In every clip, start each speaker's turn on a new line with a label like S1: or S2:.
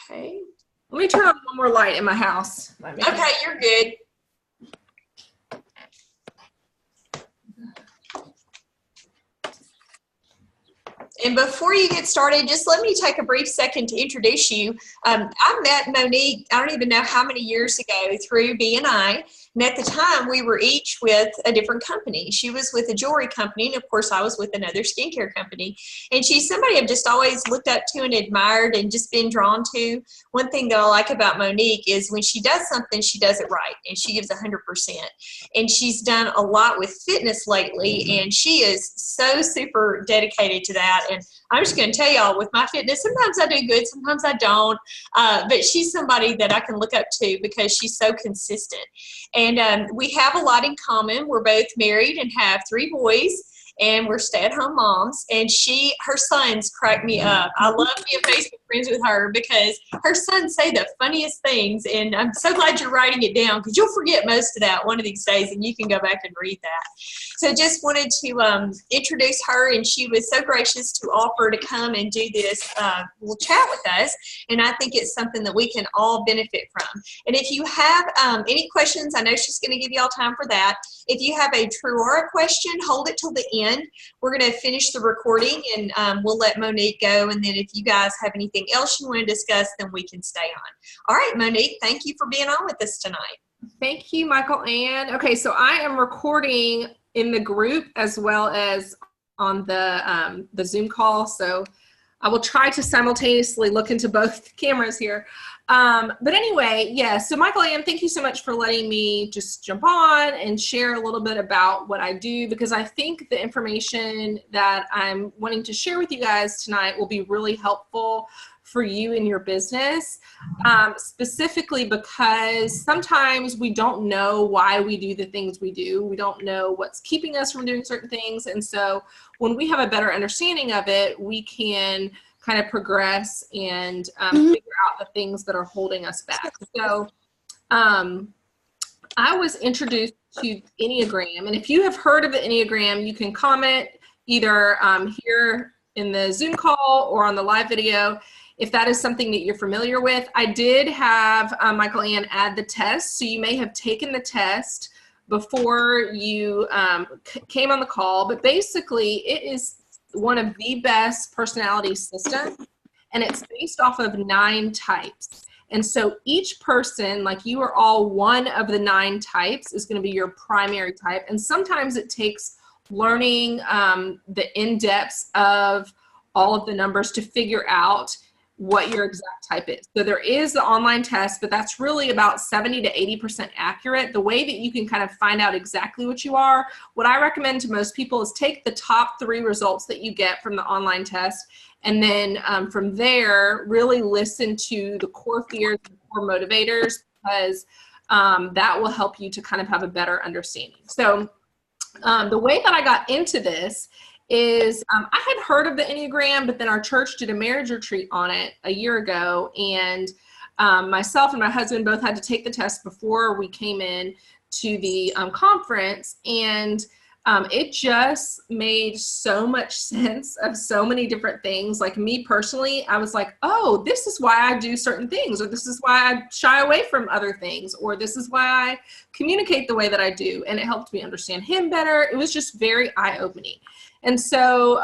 S1: Okay. Let me turn on one more light in my house.
S2: Okay, you're good. And before you get started, just let me take a brief second to introduce you. I met Monique, I don't even know how many years ago, through BNI. And at the time, we were each with a different company. She was with a jewelry company, and of course, I was with another skincare company. And she's somebody I've just always looked up to and admired and just been drawn to. One thing that I like about Monique is when she does something, she does it right, and she gives 100%. And she's done a lot with fitness lately, and she is so super dedicated to that. And I'm just going to tell y'all, with my fitness, sometimes I do good, sometimes I don't. But she's somebody that I can look up to because she's so consistent. And we have a lot in common. We're both married and have 3 boys, and we're stay-at-home moms. And her sons crack me up. I love being Facebook friends with her because her sons say the funniest things. And I'm so glad you're writing it down because you'll forget most of that one of these days, and you can go back and read that. So just wanted to introduce her, and she was so gracious to offer to come and do this little chat with us. And I think it's something that we can all benefit from. And if you have any questions, I know she's going to give you all time for that. If you have a TruAura question, hold it till the end. We're going to finish the recording, and we'll let Monique go. And then if you guys have anything else you want to discuss, then we can stay on. All right, Monique, thank you for being on with us tonight.
S1: Thank you, Michael Ann. Okay, so I am recording in the group as well as on the Zoom call. So I will try to simultaneously look into both cameras here. But anyway, yeah, so Michael Ann, thank you so much for letting me just jump on and share a little bit about what I do, because I think the information that I'm wanting to share with you guys tonight will be really helpful for you in your business, specifically because sometimes we don't know why we do the things we do. We don't know what's keeping us from doing certain things. And so when we have a better understanding of it, we can kind of progress and figure out the things that are holding us back. So I was introduced to Enneagram, and if you have heard of the Enneagram, you can comment either here in the Zoom call or on the live video if that is something that you're familiar with. I did have Michael Ann add the test, so you may have taken the test before you came on the call, but basically it is one of the best personality systems, and it's based off of 9 types. And so each person, like you are all one of the 9 types, is going to be your primary type. And sometimes it takes learning the in-depths of all of the numbers to figure out what your exact type is. So there is the online test, but that's really about 70 to 80% accurate. The way that you can kind of find out exactly what you are, what I recommend to most people is take the top 3 results that you get from the online test, and then from there, really listen to the core fears and core motivators, because that will help you to kind of have a better understanding. So the way that I got into this is I had heard of the Enneagram, but then our church did a marriage retreat on it a year ago, and myself and my husband both had to take the test before we came in to the conference, and it just made so much sense of so many different things. Like me personally, I was like, oh, this is why I do certain things, or this is why I shy away from other things, or this is why I communicate the way that I do, and it helped me understand him better. It was just very eye-opening. And so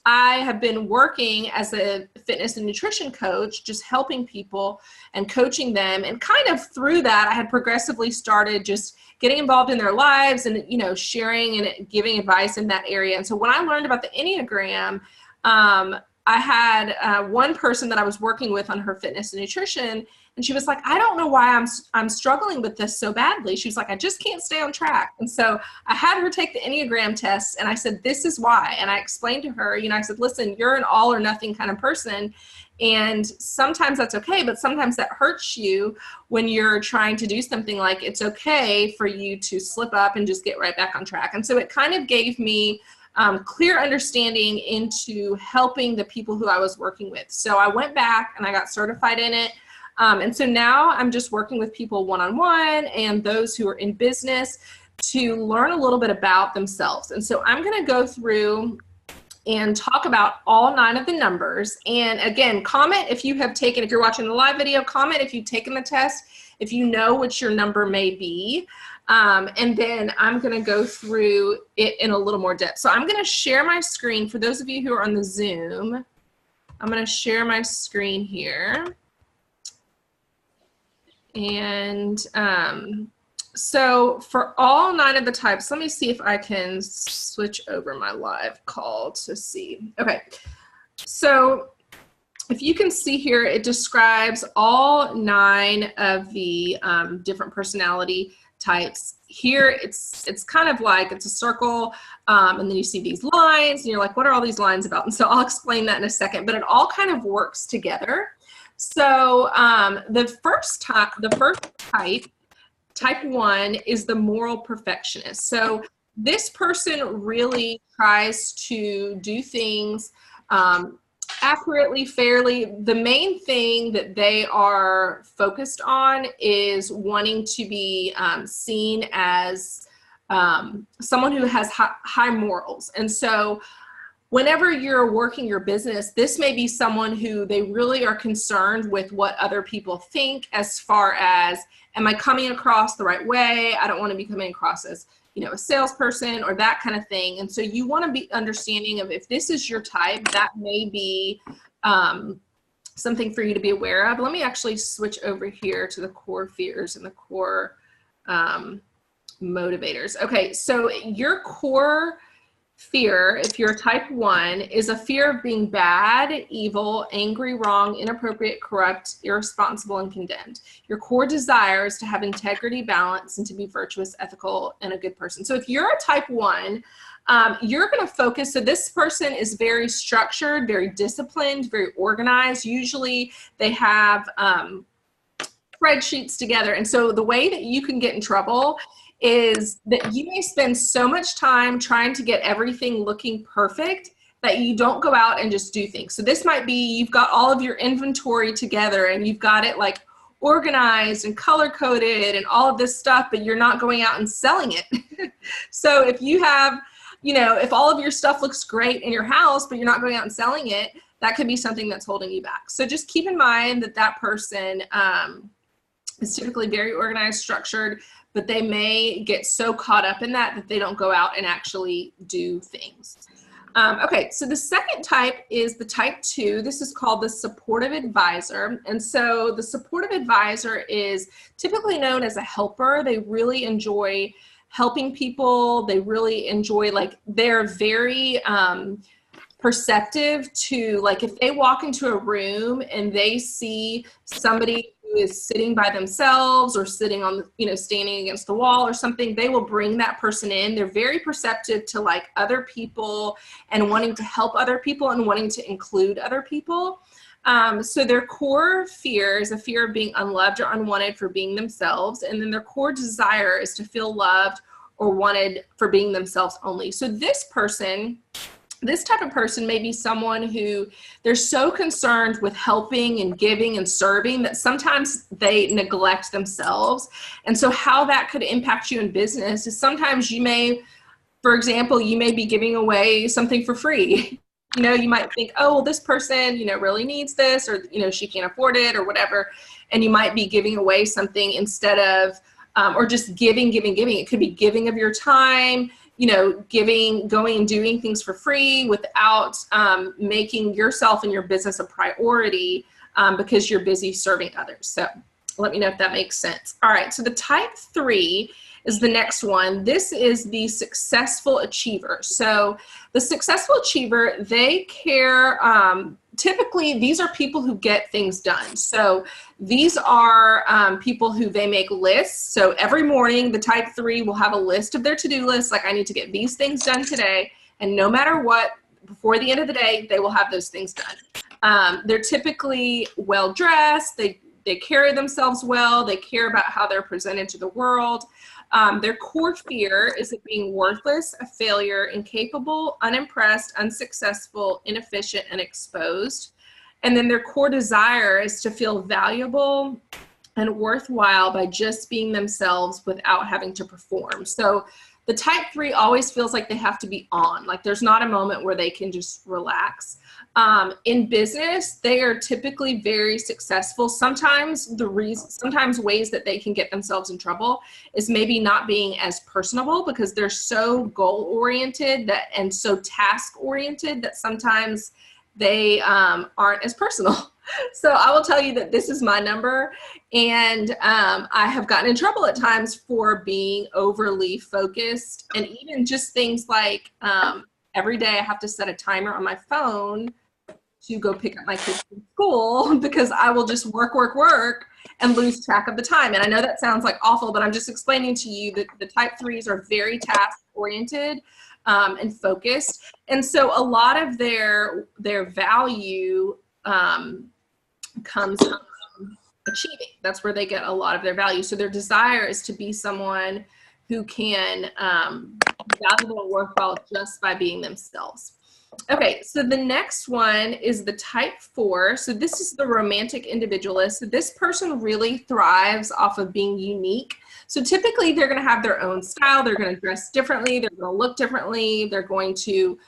S1: I have been working as a fitness and nutrition coach, just helping people and coaching them. And kind of through that, I had progressively started just getting involved in their lives and, you know, sharing and giving advice in that area. And so when I learned about the Enneagram, I had one person that I was working with on her fitness and nutrition, and she was like, I don't know why I'm struggling with this so badly. She was like, I just can't stay on track. And so I had her take the Enneagram test, and I said, this is why. And I explained to her, you know, I said, listen, you're an all or nothing kind of person. And sometimes that's okay, but sometimes that hurts you when you're trying to do something. Like, it's okay for you to slip up and just get right back on track. And so it kind of gave me clear understanding into helping the people who I was working with. So I went back and I got certified in it. And so now I'm just working with people one-on-one and those who are in business to learn a little bit about themselves. And so I'm going to go through and talk about all 9 of the numbers. And again, comment if you have taken, if you're watching the live video, comment if you've taken the test, if you know what your number may be. And then I'm going to go through it in a little more depth. So I'm going to share my screen for those of you who are on the Zoom. I'm going to share my screen here. And so for all 9 of the types, let me see if I can switch over my live call to see. Okay, so if you can see here, it describes all 9 of the different personality types. Here, it's kind of like it's a circle, and then you see these lines, and you're like, what are all these lines about? And so I'll explain that in a second, but it all kind of works together. So the first type, type 1, is the moral perfectionist. So this person really tries to do things accurately, fairly. The main thing that they are focused on is wanting to be seen as someone who has high morals. And so whenever you're working your business, this may be someone who they really are concerned with what other people think, as far as, am I coming across the right way? I don't want to be coming across as, you know, a salesperson or that kind of thing. And so you want to be understanding of, if this is your type, that may be something for you to be aware of. Let me actually switch over here to the core fears and the core motivators. Okay, so your core fear, if you're type 1, is a fear of being bad, evil, angry, wrong, inappropriate, corrupt, irresponsible, and condemned. Your core desire is to have integrity, balance, and to be virtuous, ethical, and a good person. So if you're a type 1, you're going to focus. So this person is very structured, very disciplined, very organized. Usually they have spreadsheets together. And so the way that you can get in trouble is that you may spend so much time trying to get everything looking perfect that you don't go out and just do things. So this might be, you've got all of your inventory together and you've got it like organized and color coded and all of this stuff, but you're not going out and selling it. So if you have, you know, if all of your stuff looks great in your house, but you're not going out and selling it, that could be something that's holding you back. So just keep in mind that that person is typically very organized, structured, but they may get so caught up in that they don't go out and actually do things. Okay, so the second type is the type 2. This is called the supportive advisor. And so the supportive advisor is typically known as a helper. They really enjoy helping people. They really enjoy, like, they're very perceptive to, like, if they walk into a room and they see somebody who is sitting by themselves or sitting on the, you know, standing against the wall or something, they will bring that person in. They're very perceptive to, like, other people and wanting to help other people and wanting to include other people. So their core fear is a fear of being unloved or unwanted for being themselves. And then their core desire is to feel loved or wanted for being themselves only. So this person, this type of person may be someone who they're so concerned with helping and giving and serving that sometimes they neglect themselves. And so how that could impact you in business is sometimes you may, for example, you may be giving away something for free. You know, you might think, oh, well, this person, you know, really needs this, or, you know, she can't afford it or whatever. And you might be giving away something instead of, or just giving. It could be giving of your time, you know, going and doing things for free without making yourself and your business a priority because you're busy serving others. So let me know if that makes sense. All right, so the type 3 is the next one. This is the successful achiever. So the successful achiever, they care, typically these are people who get things done. So these are people who they make lists. So every morning the type 3 will have a list of their to-do list, like I need to get these things done today. And no matter what, before the end of the day, they will have those things done. They're typically well-dressed. They carry themselves well. They care about how they're presented to the world. Their core fear is of being worthless, a failure, incapable, unimpressed, unsuccessful, inefficient, and exposed. And then their core desire is to feel valuable and worthwhile by just being themselves without having to perform. So The type 3 always feels like they have to be on, like there's not a moment where they can just relax. In business, they are typically very successful. Sometimes ways that they can get themselves in trouble is maybe not being as personable because they're so goal-oriented and so task-oriented that sometimes they aren't as personal. So I will tell you that this is my number, and I have gotten in trouble at times for being overly focused, and even just things like every day I have to set a timer on my phone to go pick up my kids from school because I will just work and lose track of the time. And I know that sounds like awful, but I'm just explaining to you that the type 3s are very task oriented and focused. And so a lot of their value comes from achieving. That's where they get a lot of their value. So their desire is to be someone who can be valuable and worthwhile just by being themselves. Okay, so the next one is the type 4. So this is the romantic individualist. So this person really thrives off of being unique. So typically they're going to have their own style. They're going to dress differently. They're going to look differently. They're going to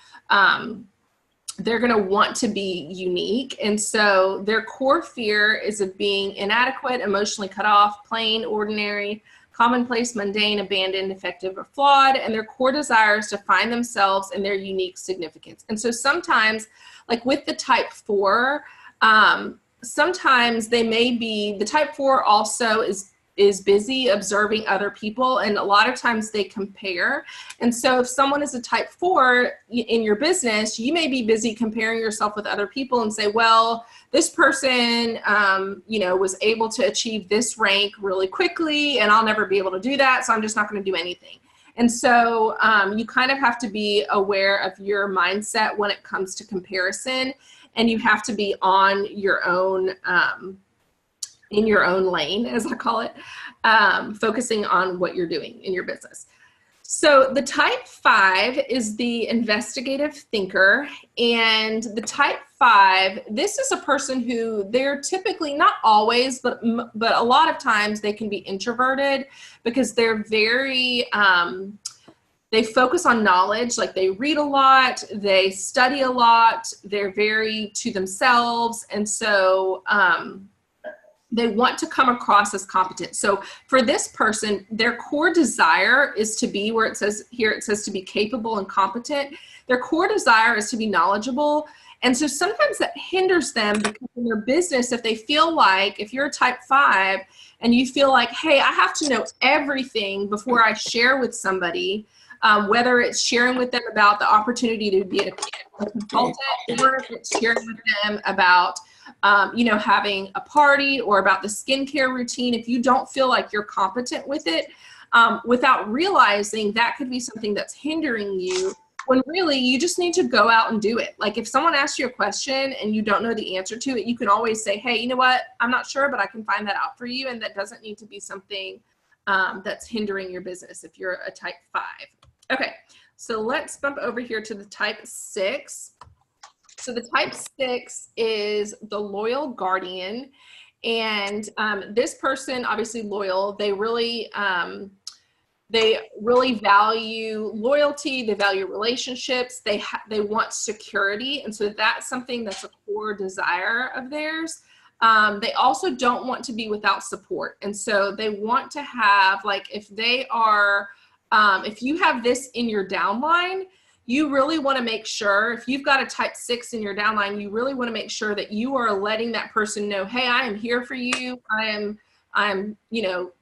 S1: want to be unique. And so their core fear is of being inadequate, emotionally cut off, plain, ordinary, commonplace, mundane, abandoned, defective, or flawed, and their core desire is to find themselves in their unique significance. And so sometimes, like with the type 4, sometimes the type 4 also is busy observing other people, and a lot of times they compare. And so if someone is a type 4 in your business, you may be busy comparing yourself with other people and say, well, this person, was able to achieve this rank really quickly, and I'll never be able to do that, so I'm just not going to do anything. And so you kind of have to be aware of your mindset when it comes to comparison, and you have to be on your own in your own lane, as I call it, focusing on what you're doing in your business. So the type 5 is the investigative thinker, and the type 5, this is a person who they're typically, not always, but a lot of times they can be introverted because they're very, they focus on knowledge, like they read a lot, they study a lot, they're very to themselves, and so they want to come across as competent. So for this person, their core desire is to be, where it says here, it says to be capable and competent. Their core desire is to be knowledgeable. And so sometimes that hinders them because in their business, if they feel like, if you're a type 5 and you feel like, hey, I have to know everything before I share with somebody, whether it's sharing with them about the opportunity to be a consultant, or if it's sharing with them about having a party or about the skincare routine, if you don't feel like you're competent with it, without realizing that could be something that's hindering you, when really you just need to go out and do it. Like if someone asks you a question and you don't know the answer to it, you can always say, hey, you know what, I'm not sure, but I can find that out for you. And that doesn't need to be something that's hindering your business if you're a type 5. Okay, so let's bump over here to the type 6. So the type 6 is the loyal guardian, and this person, obviously loyal, they really value loyalty, they value relationships, they want security, and so that's something that's a core desire of theirs. They also don't want to be without support, and so they want to have, like, if you have this in your downline, you really want to make sure, if you've got a type 6 in your downline, you really want to make sure that you are letting that person know, hey, I am here for you. I'm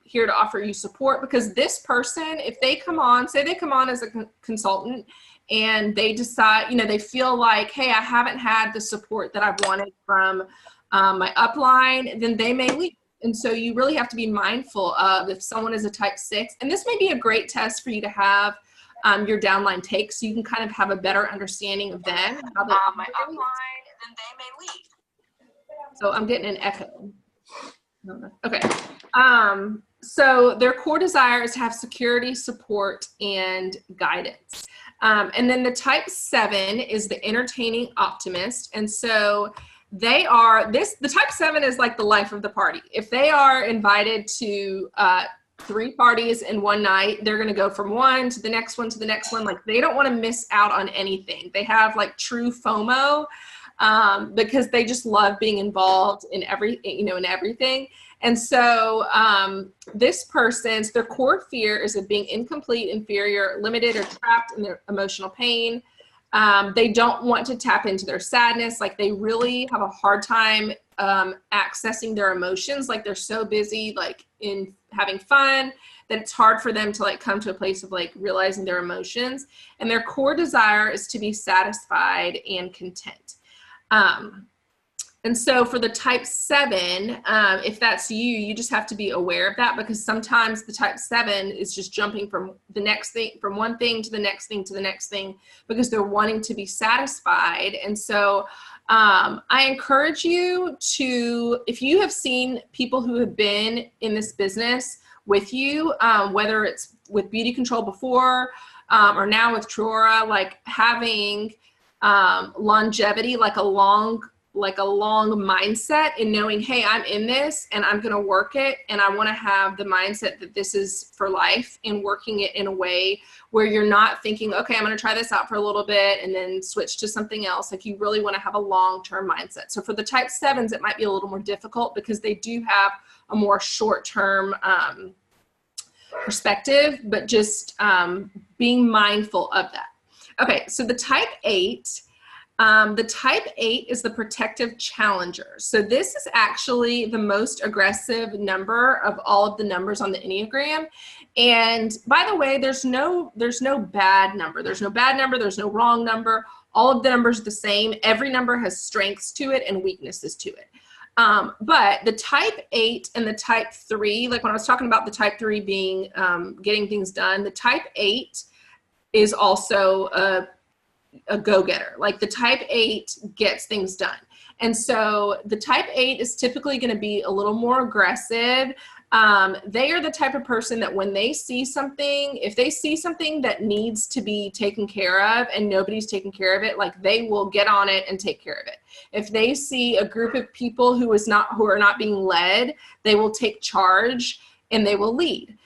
S1: here to offer you support, because this person, if they come on, say they come on as a consultant and they decide, they feel like, hey, I haven't had the support that I've wanted from my upline, then they may leave. And so you really have to be mindful of if someone is a type 6, and this may be a great test for you to have your downline take, so you can kind of have a better understanding of them. How they my upline, then they may leave. So I'm getting an echo. Okay. So their core desire is to have security, support, and guidance. And then the type 7 is the entertaining optimist. And so they are the type 7 is like the life of the party. If they are invited to 3 parties in one night. They're going to go from one to the next one to the next one. Like, they don't want to miss out on anything. They have like true FOMO, because they just love being involved in in everything. And so this person's, their core fear is of being incomplete, inferior, limited, or trapped in their emotional pain. They don't want to tap into their sadness. Like, they really have a hard time accessing their emotions. Like, they're so busy like in having fun that it's hard for them to like come to a place of like realizing their emotions. And their core desire is to be satisfied and content. And so for the type 7, if that's you, you just have to be aware of that, because sometimes the type 7 is just jumping from the next thing, from one thing to the next thing to the next thing, because they're wanting to be satisfied. And so I encourage you to, if you have seen people who have been in this business with you, whether it's with Beauty Control before, or now with TruAura, like having longevity, like a long mindset, and knowing, hey, I'm in this and I'm going to work it, and I want to have the mindset that this is for life, and working it in a way where you're not thinking, okay, I'm going to try this out for a little bit and then switch to something else. Like, you really want to have a long-term mindset. So for the type 7s, it might be a little more difficult because they do have a more short-term perspective, but just being mindful of that. Okay, so the type 8, is the protective challenger. So this is actually the most aggressive number of all of the numbers on the Enneagram. And by the way, there's no bad number. There's no bad number. There's no wrong number. All of the numbers are the same. Every number has strengths to it and weaknesses to it. But the type 8 and the type 3, like when I was talking about the type 3 being getting things done, the type 8 is also a go-getter. Like, the type 8 gets things done. And so the type 8 is typically going to be a little more aggressive. They are the type of person that when they see something, if they see something that needs to be taken care of and nobody's taking care of it, like, they will get on it and take care of it. If they see a group of people who are not being led, they will take charge and they will lead.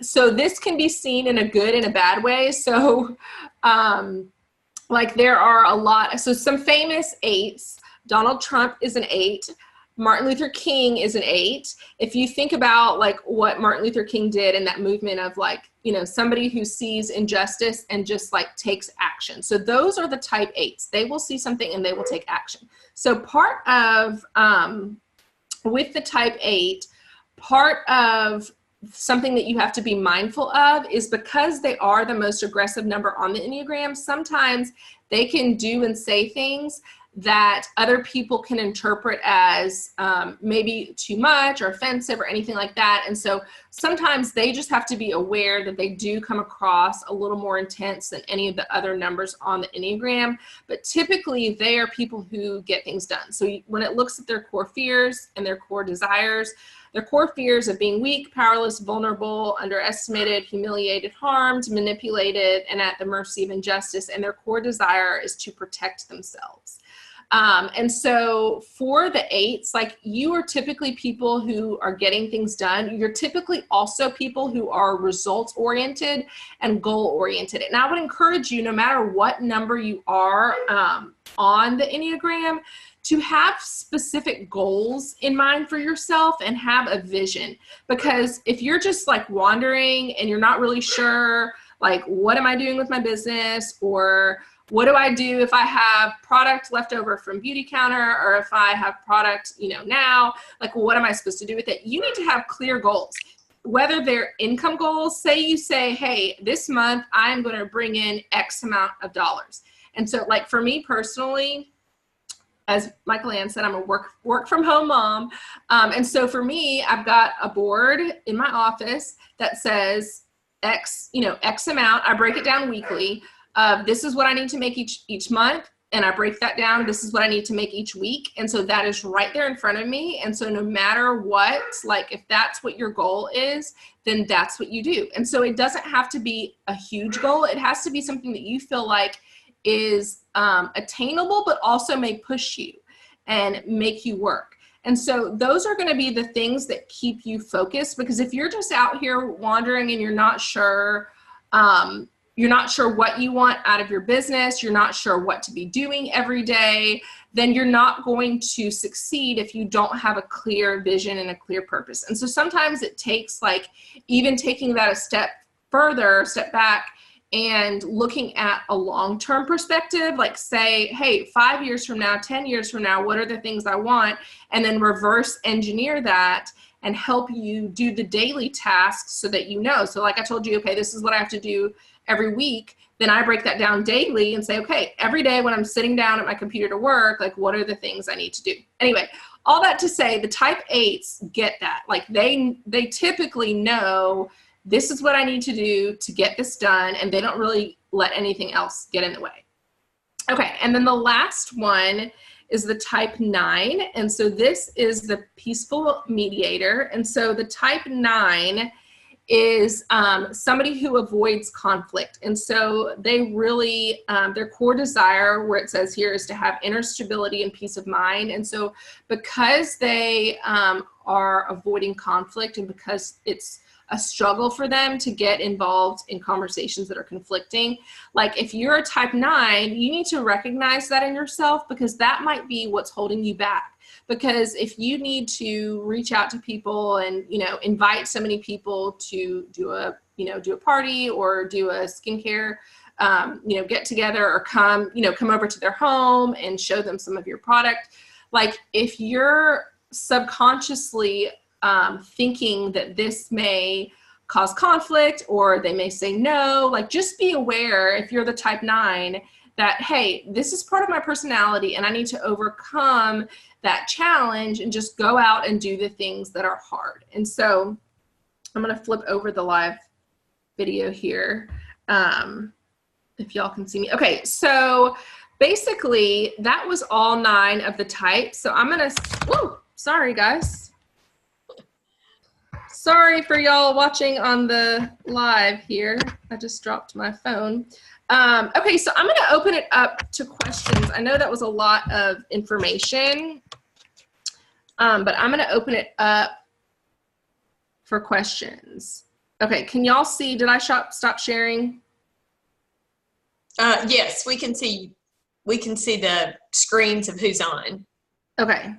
S1: So this can be seen in a good and a bad way. So like, there are a lot. So some famous 8s, Donald Trump is an 8. Martin Luther King is an 8. If you think about like what Martin Luther King did in that movement of like, somebody who sees injustice and just like takes action. So those are the type 8s. They will see something and they will take action. So part of, with the type 8, part of something that you have to be mindful of is, because they are the most aggressive number on the Enneagram, sometimes they can do and say things that other people can interpret as maybe too much or offensive or anything like that. And so sometimes they just have to be aware that they do come across a little more intense than any of the other numbers on the Enneagram. But typically they are people who get things done. So when it looks at their core fears and their core desires, their core fears of being weak, powerless, vulnerable, underestimated, humiliated, harmed, manipulated, and at the mercy of injustice. And their core desire is to protect themselves. And so for the 8s, like, you are typically people who are getting things done. You're typically also people who are results oriented and goal oriented. And I would encourage you, no matter what number you are on the Enneagram, to have specific goals in mind for yourself and have a vision. Because if you're just like wandering and you're not really sure, like, what am I doing with my business, or what do I do if I have product left over from Beauty Counter, or if I have product, now, like, what am I supposed to do with it? You need to have clear goals, whether they're income goals. Say you say, hey, this month I'm going to bring in X amount of dollars. And so, like, for me personally, as Michael Ann said, I'm a work from home mom. And so for me, I've got a board in my office that says X amount. I break it down weekly. This is what I need to make each month. And I break that down. This is what I need to make each week. And so that is right there in front of me. And so no matter what, like, if that's what your goal is, then that's what you do. And so it doesn't have to be a huge goal. It has to be something that you feel like is attainable, but also may push you and make you work. And so those are going to be the things that keep you focused, because if you're just out here wandering and you're not sure what you want out of your business, you're not sure what to be doing every day, then you're not going to succeed if you don't have a clear vision and a clear purpose. And so sometimes it takes like even taking that a step back and looking at a long-term perspective, like say, hey, 5 years from now, 10 years from now, what are the things I want? And then reverse engineer that and help you do the daily tasks so that you know. So like I told you, okay, this is what I have to do every week. Then I break that down daily and say, okay, every day when I'm sitting down at my computer to work, like what are the things I need to do? Anyway, all that to say, the type 8s get that. Like they typically know this is what I need to do to get this done, and they don't really let anything else get in the way. Okay, and then the last one is the type 9, and so this is the peaceful mediator. And so the type 9 is somebody who avoids conflict. And so they really, their core desire, where it says here, is to have inner stability and peace of mind. And so because they are avoiding conflict, and because it's a struggle for them to get involved in conversations that are conflicting, like if you're a type 9, you need to recognize that in yourself, because that might be what's holding you back. Because if you need to reach out to people and, you know, invite so many people to do a party or do a skincare, get together, or come over to their home and show them some of your product. Like if you're subconsciously thinking that this may cause conflict, or they may say no, like just be aware, if you're the type 9, that, hey, this is part of my personality and I need to overcome that challenge and just go out and do the things that are hard. And so I'm going to flip over the live video here, if y'all can see me. Okay, so basically that was all 9 of the types. So I'm going to, whoa, sorry guys. Sorry for y'all watching on the live here. I just dropped my phone. Okay, so I'm going to open it up to questions. I know that was a lot of information, but I'm going to open it up for questions. Okay, can y'all see? Did I stop sharing?
S2: Yes, we can see. We can see the screens of who's on.
S1: Okay.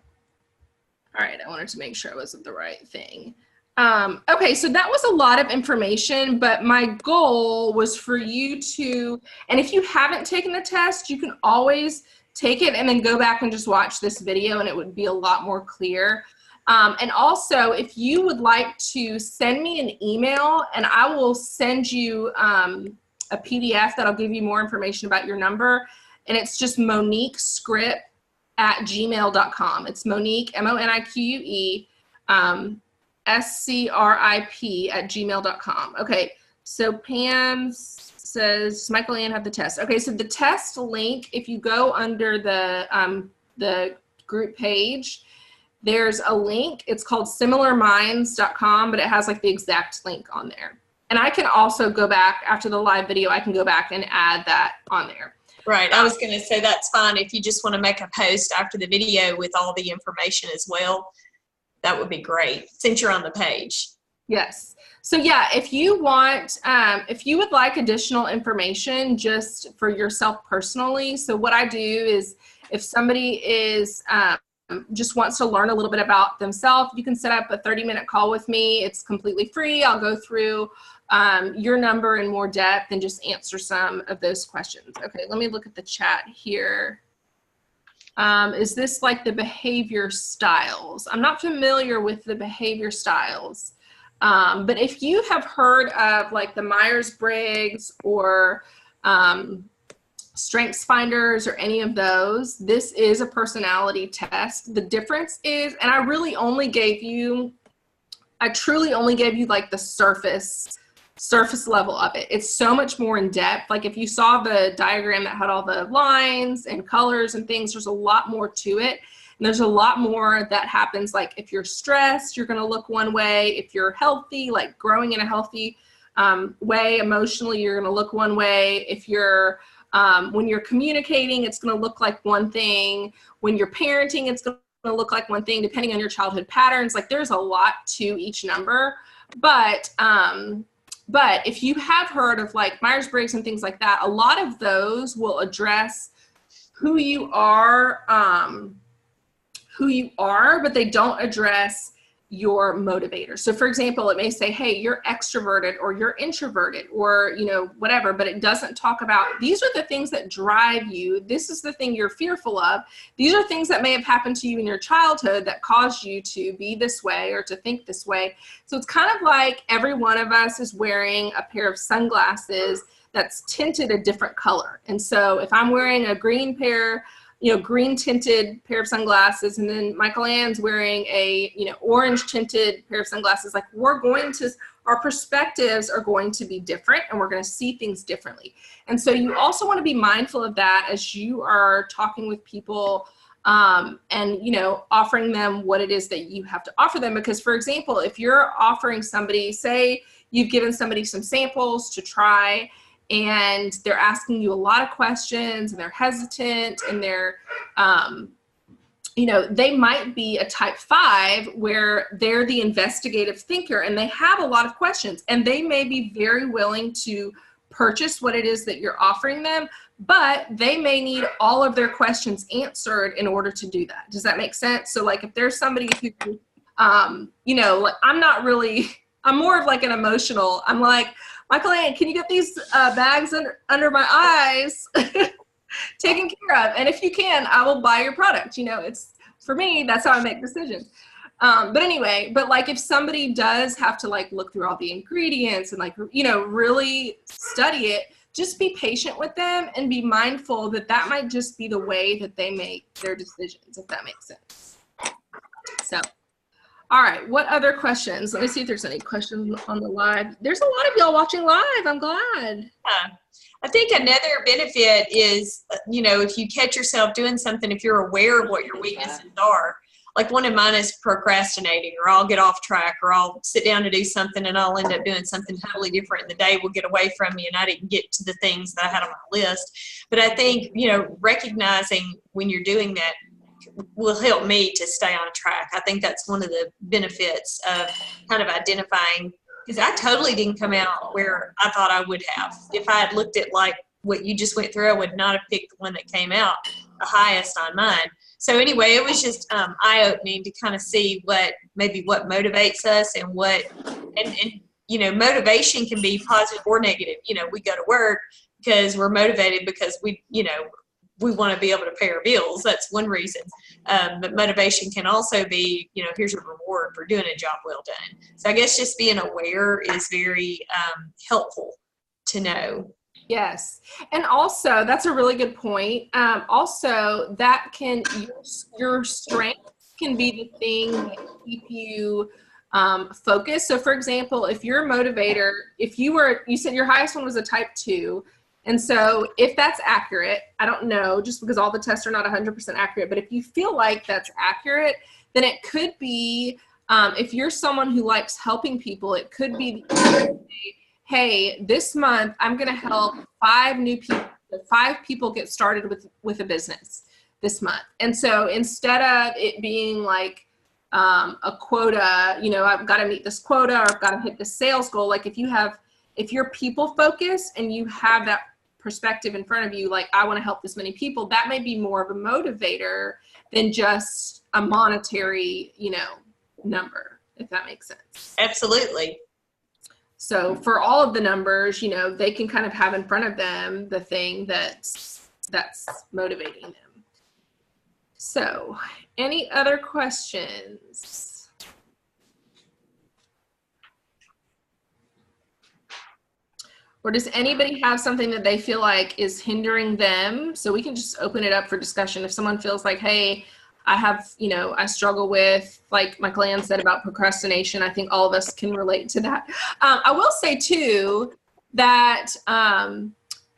S1: All right, I wanted to make sure I was at the right thing. Okay, so that was a lot of information, but my goal was for you to, and if you haven't taken the test, you can always take it and then go back and just watch this video, and it would be a lot more clear. And also, if you would like to send me an email, and I will send you a PDF that'll give you more information about your number, and it's just Monique Scrip @gmail.com. It's Monique, MONIQUE, SCRIP @gmail.com. Okay, so Pam says, Michael Ann have the test. Okay, so the test link, if you go under the group page, there's a link. It's called similarminds.com, but it has like the exact link on there. And I can also go back after the live video, I can go back and add that on there.
S2: Right. I was going to say that's fine if you just want to make a post after the video with all the information as well. That would be great since you're on the page.
S1: Yes. So yeah, if you want, if you would like additional information just for yourself personally, so what I do is if somebody is just wants to learn a little bit about themselves, you can set up a 30-minute call with me. It's completely free. I'll go through your number in more depth and just answer some of those questions. Okay, let me look at the chat here. Is this like the behavior styles? I'm not familiar with the behavior styles, but if you have heard of like the Myers-Briggs or Strengths Finders or any of those, this is a personality test. The difference is, and I truly only gave you like the surface level of it. It's so much more in depth. Like if you saw the diagram that had all the lines and colors and things, there's a lot more to it. And there's a lot more that happens. Like if you're stressed, you're going to look one way. If you're healthy, like growing in a healthy way, emotionally, you're going to look one way. If you're, when you're communicating, it's going to look like one thing. When you're parenting, it's going going to look like one thing depending on your childhood patterns. Like there's a lot to each number, but if you have heard of like Myers-Briggs and things like that, a lot of those will address who you are, but they don't address your motivator. So for example, it may say, hey, you're extroverted or you're introverted or, you know, whatever, but it doesn't talk about, these are the things that drive you. This is the thing you're fearful of. These are things that may have happened to you in your childhood that caused you to be this way or to think this way. So it's kind of like every one of us is wearing a pair of sunglasses that's tinted a different color. And so if I'm wearing a green pair, you know, green tinted pair of sunglasses, and then Michael Ann's wearing a, you know, orange tinted pair of sunglasses, like our perspectives are going to be different and we're going to see things differently. And so you also want to be mindful of that as you are talking with people and, you know, offering them what it is that you have to offer them. Because for example, if you're offering somebody, say you've given somebody some samples to try, and they're asking you a lot of questions and they're hesitant and they're, you know, they might be a type 5 where they're the investigative thinker and they have a lot of questions and they may be very willing to purchase what it is that you're offering them, but they may need all of their questions answered in order to do that. Does that make sense? So like if there's somebody who, you know, like I'm more of like an emotional, I'm like, Michael Ann, can you get these bags under my eyes taken care of? And if you can, I will buy your product. You know, it's, for me, that's how I make decisions. But anyway, but like if somebody does have to like look through all the ingredients and like, you know, really study it, just be patient with them and be mindful that that might just be the way that they make their decisions, if that makes sense. So. All right, what other questions? Let me see if there's any questions on the live. There's a lot of y'all watching live. I'm glad.
S2: I think another benefit is, you know, if you catch yourself doing something, if you're aware of what your weaknesses are, like one of mine is procrastinating, or I'll get off track, or I'll sit down to do something and I'll end up doing something totally different. The day will get away from me and I didn't get to the things that I had on my list. But I think, you know, recognizing when you're doing that will help me to stay on track. I think that's one of the benefits of kind of identifying, because I totally didn't come out where I thought I would have. If I had looked at like what you just went through, I would not have picked the one that came out the highest on mine. So anyway, it was just eye-opening to kind of see what motivates us and you know, motivation can be positive or negative. You know, we go to work because we're motivated because we want to be able to pay our bills. That's one reason. But motivation can also be, you know, here's your reward for doing a job well done. So I guess just being aware is very helpful to know.
S1: Yes. And also, that's a really good point. Also, that your strength can be the thing that keep you focused. So for example, if you're a motivator, you said your highest one was a type 2. And so if that's accurate, I don't know, just because all the tests are not 100% accurate, but if you feel like that's accurate, then it could be, if you're someone who likes helping people, it could be, hey, this month I'm going to help 5 people get started with a business this month. And so instead of it being like a quota, you know, I've got to meet this quota or I've got to hit the sales goal. Like if you're people focused and you have that perspective in front of you, like I want to help this many people, that may be more of a motivator than just a monetary, you know, number, if that makes sense.
S2: Absolutely.
S1: So for all of the numbers, you know, they can kind of have in front of them the thing that's motivating them. So any other questions? Or does anybody have something that they feel like is hindering them? So we can just open it up for discussion. If someone feels like, hey, I have, you know, I struggle with, like Michael Ann said about procrastination, I think all of us can relate to that. I will say too, that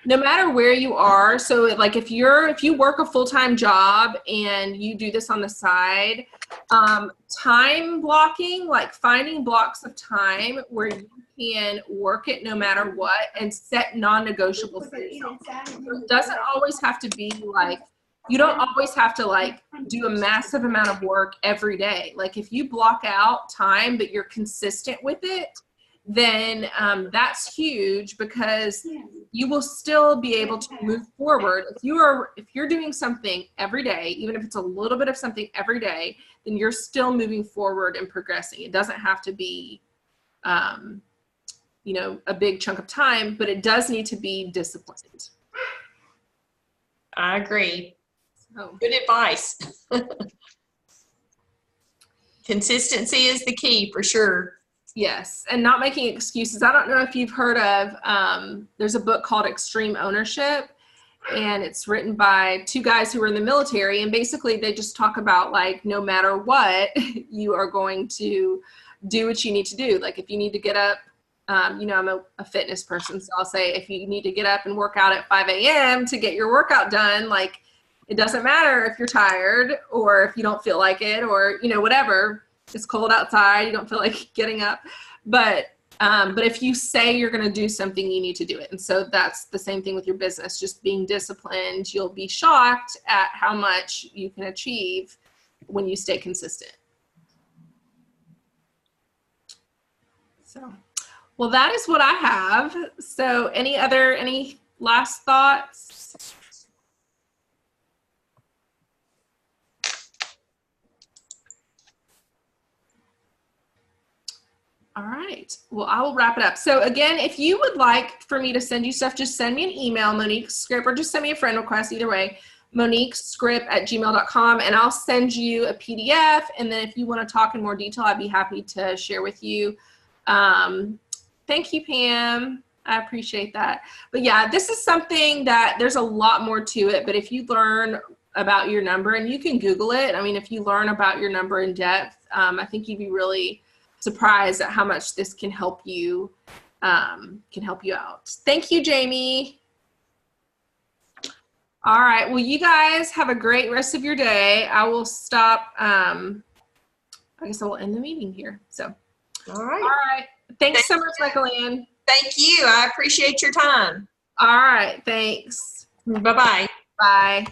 S1: no matter where you are, so like if you work a full-time job and you do this on the side, time blocking, like finding blocks of time where you can work it no matter what and set non-negotiable things. So it doesn't always have to be like you don't always have to like do a massive amount of work every day. Like if you block out time, but you're consistent with it, then that's huge, because you will still be able to move forward. If you're doing something every day, even if it's a little bit of something every day, then you're still moving forward and progressing. It doesn't have to be, you know, a big chunk of time, but it does need to be disciplined.
S2: I agree.
S1: So.
S2: Good advice. Consistency is the key for sure.
S1: Yes, and not making excuses. I don't know if you've heard of, there's a book called Extreme Ownership, and it's written by two guys who were in the military, and basically they just talk about like no matter what, you are going to do what you need to do. Like if you need to get up, you know, I'm a fitness person, so I'll say if you need to get up and work out at 5 a.m. to get your workout done, like it doesn't matter if you're tired or if you don't feel like it, or, you know, whatever. It's cold outside, you don't feel like getting up, but if you say you're going to do something, you need to do it. And so that's the same thing with your business, just being disciplined. You'll be shocked at how much you can achieve when you stay consistent. So, well, that is what I have. So any last thoughts? All right. Well, I will wrap it up. So again, if you would like for me to send you stuff, just send me an email, Monique Scrip, or just send me a friend request, either way, moniquescrip@gmail.com, and I'll send you a PDF. And then if you want to talk in more detail, I'd be happy to share with you. Thank you, Pam. I appreciate that. But yeah, this is something that there's a lot more to it, but if you learn about your number, and you can Google it, I mean, if you learn about your number in depth, I think you'd be really surprised at how much this can help you out. Thank you, Jamie. All right. Well, you guys have a great rest of your day. I will stop. I guess I will end the meeting here. So,
S2: all right.
S1: All right. Thanks so much, Michael Ann.
S2: Thank you. I appreciate your time.
S1: All right. Thanks.
S2: Bye-bye.
S1: Bye.